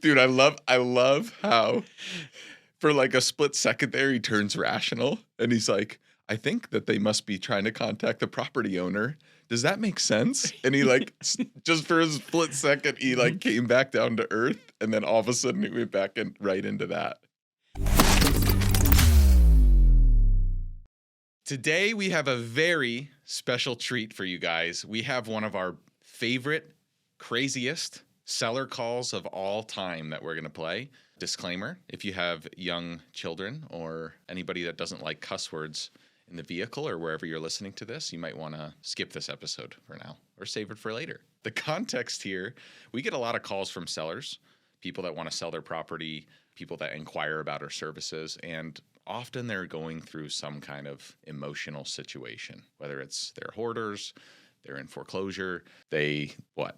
Dude, I love how for like a split second there he turns rational and he's like, I think that they must be trying to contact the property owner. Does that make sense? And he like just for a split second he like came back down to earth, and then all of a sudden he went back and right into that. Today we have a very special treat for you guys. We have one of our favorite, craziest seller calls of all time that we're going to play. Disclaimer, if you have young children or anybody that doesn't like cuss words in the vehicle or wherever you're listening to this, you might want to skip this episode for now or save it for later. The context here, we get a lot of calls from sellers, people that want to sell their property, people that inquire about our services, and often they're going through some kind of emotional situation, whether it's they're hoarders, they're in foreclosure, what?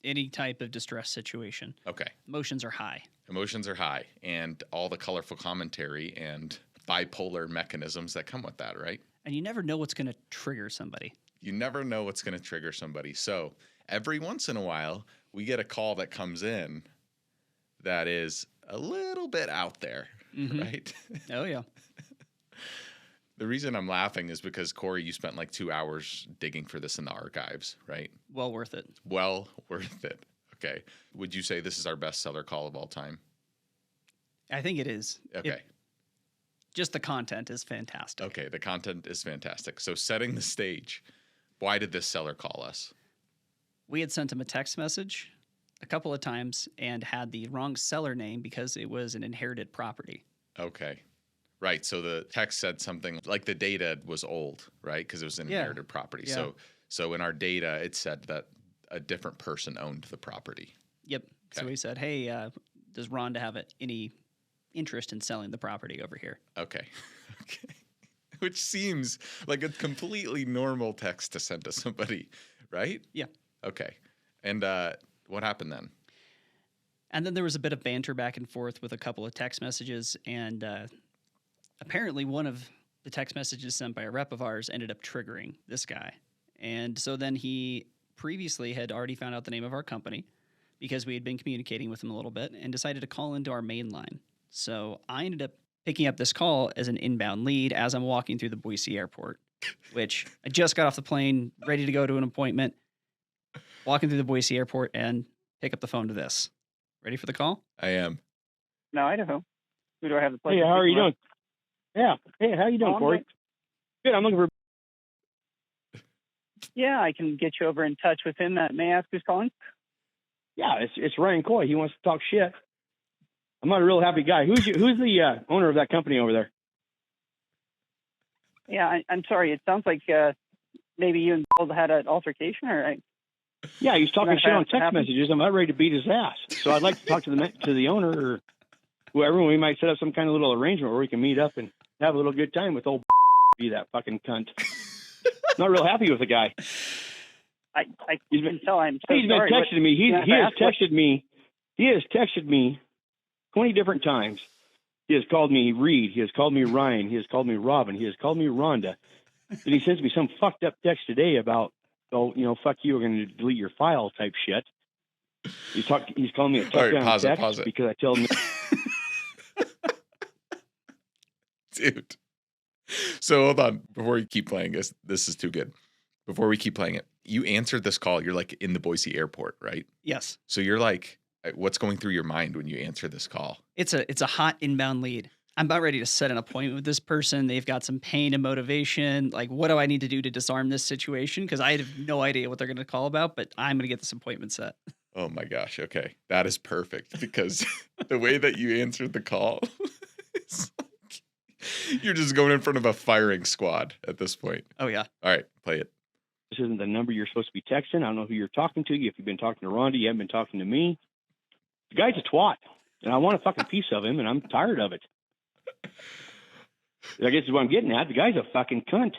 Any type of distress situation. Okay. Emotions are high. Emotions are high, and all the colorful commentary and bipolar mechanisms that come with that, right? And you never know what's going to trigger somebody. You never know what's going to trigger somebody. So every once in a while, we get a call that comes in that is a little bit out there, right? Oh, yeah. The reason I'm laughing is because, Cory, you spent like 2 hours digging for this in the archives, right? Well worth it. Well worth it. Okay. Would you say this is our best seller call of all time? I think it is. Okay. Just the content is fantastic. Okay, the content is fantastic. So setting the stage, why did this seller call us? We had sent him a text message a couple of times and had the wrong seller name because it was an inherited property. Okay. Right. So the text said something like the data was old, right? Because it was an inherited property. Yeah. So in our data, it said that a different person owned the property. Yep. Okay. So we said, hey, does Rhonda have any interest in selling the property over here? Okay. Okay. Which seems like a completely normal text to send to somebody, right? Yeah. Okay. And what happened then? And then there was a bit of banter back and forth with a couple of text messages, and apparently one of the text messages sent by a rep of ours ended up triggering this guy. And so then he previously had already found out the name of our company because we had been communicating with him a little bit and decided to call into our main line. So I ended up picking up this call as an inbound lead as I'm walking through the Boise airport, which I just got off the plane, ready to go to an appointment, walking through the Boise airport and pick up the phone to this. Ready for the call? I am. No, Idaho. Who do I have the pleasure? Hey, how are you doing? Yeah. Hey, how you doing, Oh, Cory? Good. I'm looking for. Yeah, I can get you over in touch with him. May I ask who's calling? Yeah, it's Ryan Coy. He wants to talk shit. I'm not a real happy guy. Who's the owner of that company over there? Yeah, I'm sorry. It sounds like maybe you and Bill had an altercation, or Yeah, he's talking That shit on happened? text messages. I'm about ready to beat his ass. So I'd like to talk to the owner or whoever. And we might set up some kind of little arrangement where we can meet up and have a little good time with old be that fucking cunt. Not real happy with the guy. I can tell. I'm so He's sorry. been texting me. He Yeah, has that's what- texted me. He has texted me 20 different times. He has called me Reed. He has called me Ryan. He has called me Robin. He has called me Rhonda. And he sends me some fucked up text today about, oh, fuck you, we're going to delete your file type shit. He's calling me a All right, touchdown pause it, text pause it. because I tell him. Dude. So hold on. Before you keep playing this is too good. Before we keep playing it, you answered this call. You're like in the Boise airport, right? Yes. So you're like, what's going through your mind when you answer this call? It's a hot inbound lead. I'm about ready to set an appointment with this person. They've got some pain and motivation. Like, what do I need to do to disarm this situation? Because I have no idea what they're going to call about, but I'm going to get this appointment set. Oh my gosh. Okay. That is perfect because the way that you answered the call is like, you're just going in front of a firing squad at this point. Oh, yeah. All right. Play it. This isn't the number you're supposed to be texting. I don't know who you're talking to. If you've been talking to Rhonda, you haven't been talking to me. The guy's a twat, and I want a fucking piece of him, and I'm tired of it. I guess is what I'm getting at. The guy's a fucking cunt.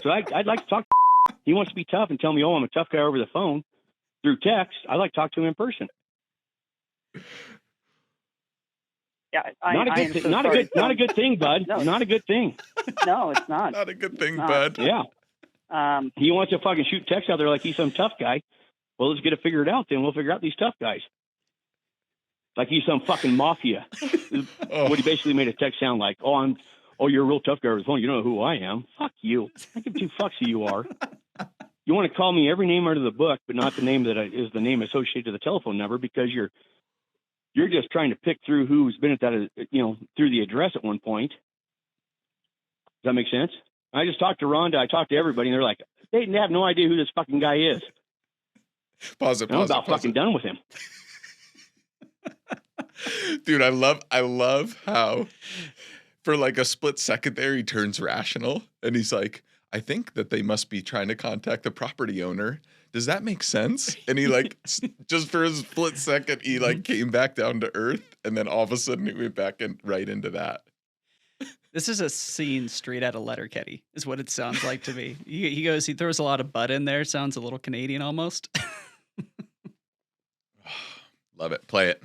So I'd like to talk to him. He wants to be tough and tell me, oh, I'm a tough guy over the phone through text. I'd like to talk to him in person. Yeah, Not a good thing, bud. No. Not a good thing. No, it's not. Not a good thing, not. bud. Yeah. He wants to fucking shoot text out there like he's some tough guy. Well, let's get it figured out then. We'll figure out these tough guys. like he's some fucking mafia. What he basically made a text sound like, oh, you're a real tough guy over the phone. You don't know who I am. Fuck you. I give two fucks who you are. You want to call me every name out of the book, but not the name that is the name associated to the telephone number, because you're just trying to pick through who's been at that, through the address at one point. Does that make sense? I just talked to Rhonda. I talked to everybody, and they're like, they have no idea who this fucking guy is. Pause it. I'm about fucking done with him. Dude, I love how for like a split second there he turns rational and he's like, I think that they must be trying to contact the property owner. Does that make sense? And he like just for a split second he like came back down to earth, and then all of a sudden he went back and right into that. This is a scene straight out of Letterkenny, is what it sounds like to me. He throws a lot of butt in there. Sounds a little Canadian almost. Love it. Play it.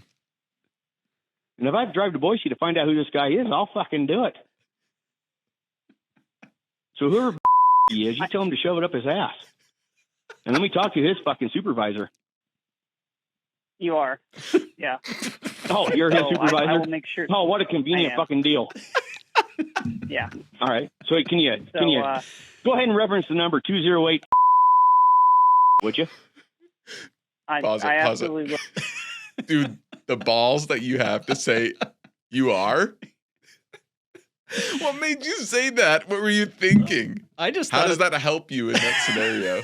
And if I drive to Boise to find out who this guy is, I'll fucking do it. So whoever he is, you tell him to shove it up his ass. And let me talk to his fucking supervisor. You are. Yeah. Oh, you're his supervisor? I will make sure. Oh, what a convenient fucking deal. Yeah. All right. So can you go ahead and reference the number 208, would you? Pause it. Absolutely will. Dude, the balls that you have to say you are. What made you say that? What were you thinking? How does that help you in that scenario?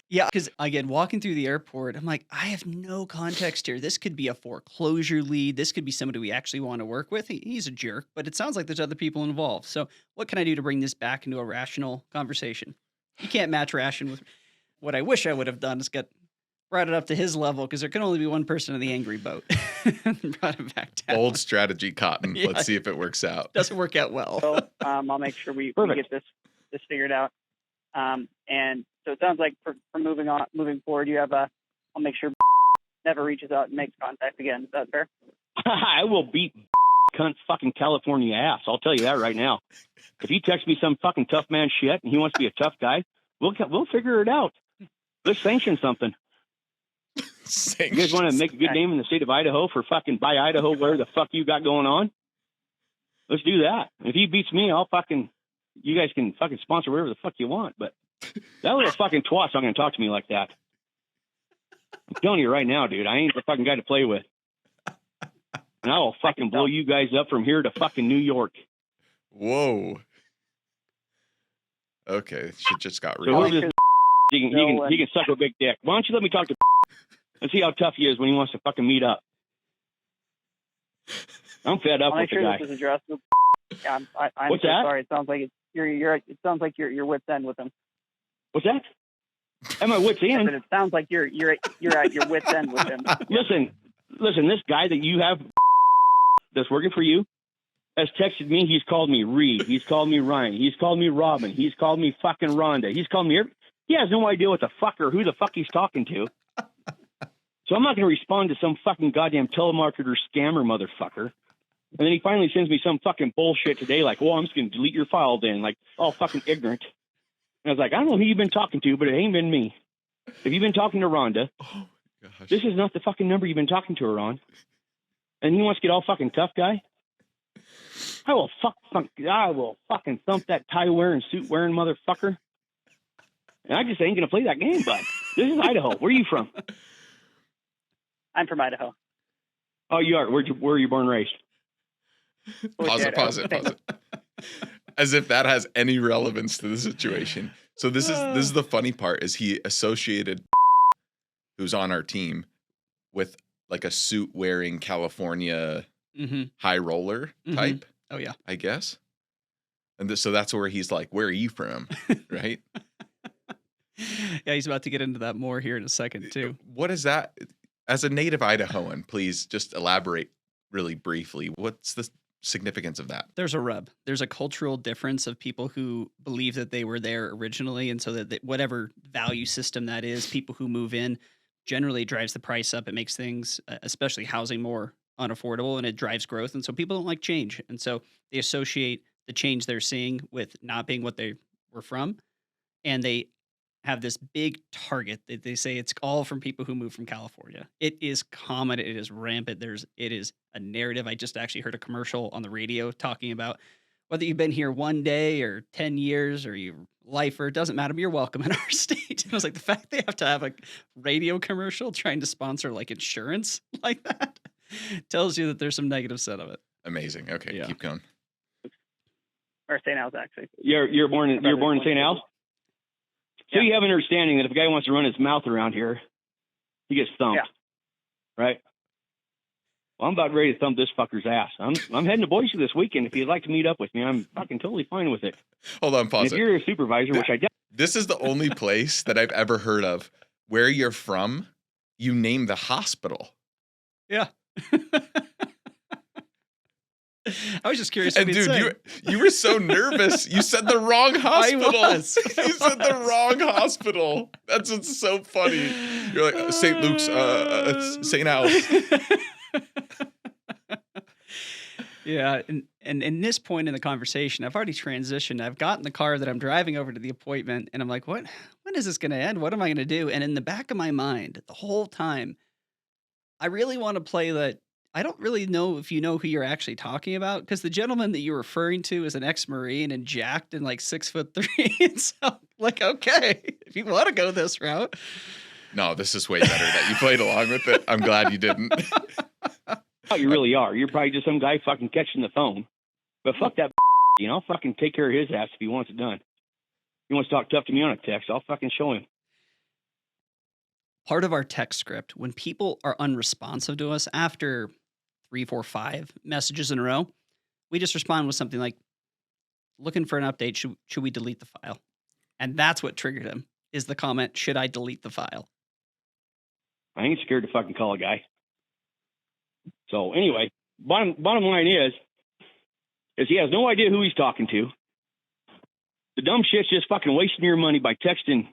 Yeah, because again, walking through the airport, I'm like, I have no context here. This could be a foreclosure lead. This could be somebody we actually want to work with. He's a jerk, but it sounds like there's other people involved. So what can I do to bring this back into a rational conversation? You can't match ration with what I wish I would have done is brought it up to his level, because there can only be one person in the angry boat. Brought it back down. Bold strategy, Cotton. Yeah. Let's see if it works out. Doesn't work out well. So I'll make sure we get this figured out. And so it sounds like for moving forward, you have I'll make sure never reaches out and makes contact again. Is that fair? I will beat cunt fucking California ass. I'll tell you that right now. If he texts me some fucking tough man shit and he wants to be a tough guy, we'll figure it out. Let's sanction something. You guys want to make a good name in the state of Idaho for fucking buy Idaho, where the fuck you got going on? Let's do that. If he beats me, you guys can fucking sponsor whatever the fuck you want. But that little fucking twat's not going to talk to me like that. I'm telling you right now, dude, I ain't the fucking guy to play with. And I will fucking blow you guys up from here to fucking New York. Whoa. Okay, shit just got So real. he can suck a big dick. Why don't you let me talk to and see how tough he is when he wants to fucking meet up. I'm fed up with the guy. This is addressed. Yeah, I'm What's so that? sorry. It sounds like it sounds like you're wit's end with him. What's that? At my wit's end. It sounds like you're at your wit's end with him. Listen. This guy that you have that's working for you has texted me. He's called me Reed. He's called me Ryan. He's called me Robin. He's called me fucking Rhonda. He's called me. He has no idea what the fuck or who the fuck he's talking to. So I'm not going to respond to some fucking goddamn telemarketer scammer motherfucker. And then he finally sends me some fucking bullshit today, like, well, I'm just going to delete your file then, like, all fucking ignorant. And I was like, I don't know who you've been talking to, but it ain't been me. If you've been talking to Rhonda, this is not the fucking number you've been talking to her on. And he wants to get all fucking tough guy. I will fucking thump that tie wearing, suit wearing motherfucker. And I just ain't going to play that game, bud. This is Idaho. Where are you from? I'm from Idaho. Oh, you are. Where are you born and raised? Pause it. As if that has any relevance to the situation. So this is the funny part, is he associated who's on our team with like a suit wearing California high roller type. Oh yeah. I guess. And so that's where he's like, where are you from? Right? Yeah, he's about to get into that more here in a second too. What is that? As a native Idahoan, please just elaborate really briefly. What's the significance of that? There's a rub. There's a cultural difference of people who believe that they were there originally, and so that whatever value system that is, people who move in generally drives the price up. It makes things, especially housing, more unaffordable, and it drives growth. And so people don't like change, and so they associate the change they're seeing with not being what they were from, and they have this big target that they say it's all from people who move from California. It is common. It is rampant. It is a narrative. I just actually heard a commercial on the radio talking about whether you've been here 1 day or 10 years or you lifer, it doesn't matter. You're welcome in our state. And I was like, the fact they have to have a radio commercial trying to sponsor like insurance like that tells you that there's some negative set of it. Amazing. Okay, keep going. Or St. Al's, actually. You're born in St. Al's? So you have an understanding that if a guy wants to run his mouth around here, he gets thumped. Yeah. Right? Well, I'm about ready to thump this fucker's ass. I'm heading to Boise this weekend. If you'd like to meet up with me, I'm fucking totally fine with it. Hold on, pause it. If you're a supervisor, which I This is the only place that I've ever heard of where you're from, you name the hospital. Yeah. I was just curious. And dude, you were so nervous. You said the wrong hospital. I you said the wrong hospital. That's what's so funny. You're like St. Luke's, St. Al's. Yeah, and in this point in the conversation, I've already transitioned. I've gotten the car that I'm driving over to the appointment, and I'm like, when is this going to end? What am I going to do? And in the back of my mind, the whole time, I really want to play that. I don't really know if you know who you're actually talking about, because the gentleman that you're referring to is an ex-Marine and jacked and like 6'3". And so, like, okay, if you want to go this route. No, this is way better that you played along with it. I'm glad you didn't. Oh, you really are. You're probably just some guy fucking catching the phone. But fuck that, I'll fucking take care of his ass if he wants it done. If he wants to talk tough to me on a text, I'll fucking show him. Part of our text script, when people are unresponsive to us after 3, 4, 5 messages in a row, we just respond with something like, looking for an update, should we delete the file? And that's what triggered him, is the comment, should I delete the file? I ain't scared to fucking call a guy. So anyway, bottom line is he has no idea who he's talking to. The dumb shit's just fucking wasting your money by texting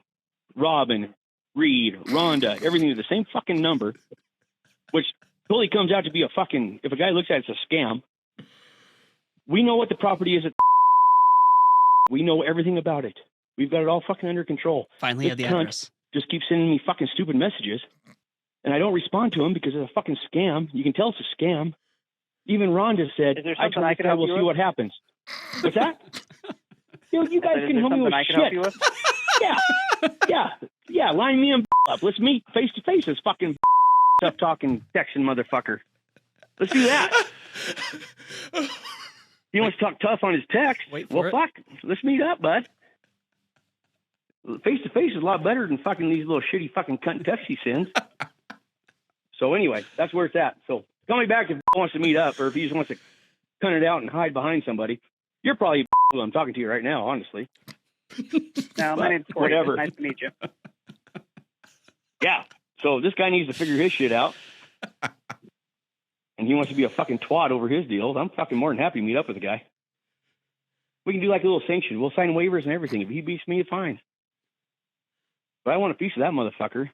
Robin, Reed, Rhonda, everything to the same fucking number, which totally comes out to be a fucking, if a guy looks at it, it's a scam. We know what the property is. We know everything about it. We've got it all fucking under control. Finally have the address. Just keep sending me fucking stupid messages. And I don't respond to him because it's a fucking scam. You can tell it's a scam. Even Rhonda said, I will see what happens. What's that? Dude, you guys can help me with shit. Help you with? Yeah. Line me and up. Let's meet face to face. This fucking tough talking texting motherfucker. Let's do that. He wants to talk tough on his text. Fuck. Let's meet up, bud. Face to face is a lot better than fucking these little shitty fucking cunt texts he sends. So anyway, that's where it's at. So call me back if he wants to meet up, or if he just wants to cut it out and hide behind somebody. You're probably who I'm talking to you right now, honestly. No, my name's Cory. Whatever. Nice to meet you. Yeah. So this guy needs to figure his shit out. And he wants to be a fucking twat over his deals. I'm fucking more than happy to meet up with the guy. We can do like a little sanction. We'll sign waivers and everything. If he beats me, it's fine. But I want a piece of that motherfucker.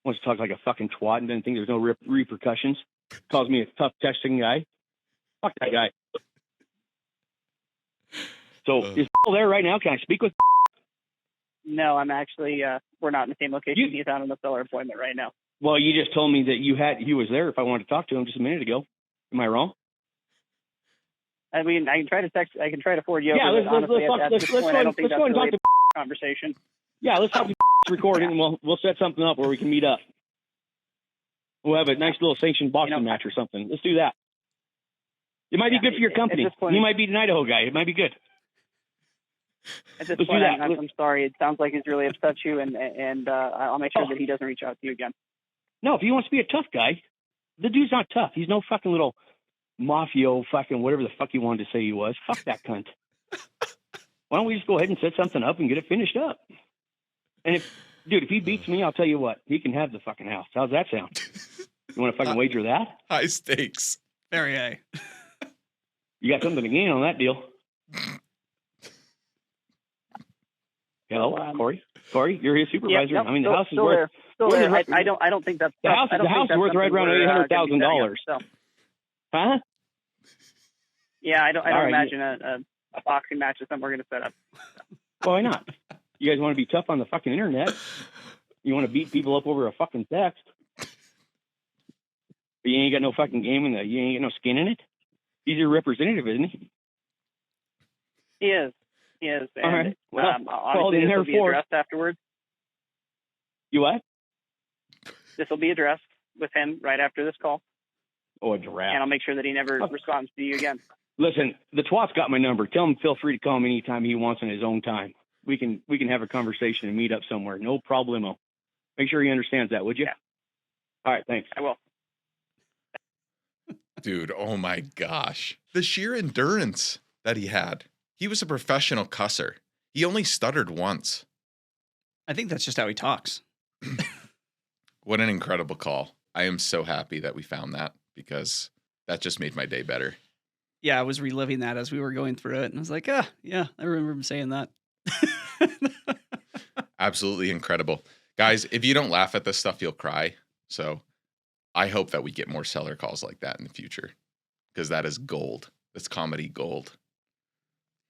Wants to talk like a fucking twat and doesn't think there's no repercussions. Calls me a tough texting guy. Fuck that guy. So is there right now? Can I speak with? No, I'm actually, we're not in the same location. He's out on the filler appointment right now. Well, you just told me that he was there if I wanted to talk to him just a minute ago. Am I wrong? I mean, I can try to forward you over. Yeah, let's go and talk to conversation. Yeah, let's talk to recording and we'll set something up where we can meet up. We'll have a nice little sanctioned boxing match or something. Let's do that. It might be good for your company. He might be an Idaho guy. It might be good. At this point, I'm sorry. It sounds like he's really upset you, and I'll make sure that he doesn't reach out to you again. No, if he wants to be a tough guy, the dude's not tough. He's no fucking little mafio fucking whatever the fuck he wanted to say he was. Fuck that cunt. Why don't we just go ahead and set something up and get it finished up? And if he beats me, I'll tell you what, he can have the fucking house. How's that sound? You want to fucking wager that? High stakes. Very high. You got something to gain on that deal. Hello, Cory. Cory, you're his supervisor. Yeah, I mean, the house is worth. Still there. I don't think that's the house. The house is worth right around $800,000. Huh? Yeah, I don't imagine a boxing match is something we're going to set up. Why not? You guys want to be tough on the fucking internet. You want to beat people up over a fucking text. But you ain't got no fucking game in that. You ain't got no skin in it. He's your representative, isn't he? He is. He is. All And, right. Well, obviously, this will be addressed afterwards. You what? This will be addressed with him right after this call. Oh, a giraffe. And I'll make sure that he never responds to you again. Listen, the twat's got my number. Tell him feel free to call me anytime he wants in his own time. We can have a conversation and meet up somewhere. No problemo. Make sure he understands that, would you? Yeah. All right, thanks. I will. Dude, oh my gosh. The sheer endurance that he had. He was a professional cusser. He only stuttered once. I think that's just how he talks. What an incredible call. I am so happy that we found that because that just made my day better. Yeah, I was reliving that as we were going through it. And I was like, yeah, I remember him saying that. Absolutely incredible. Guys, if you don't laugh at this stuff, you'll cry. So I hope that we get more seller calls like that in the future because that is gold. That's comedy gold.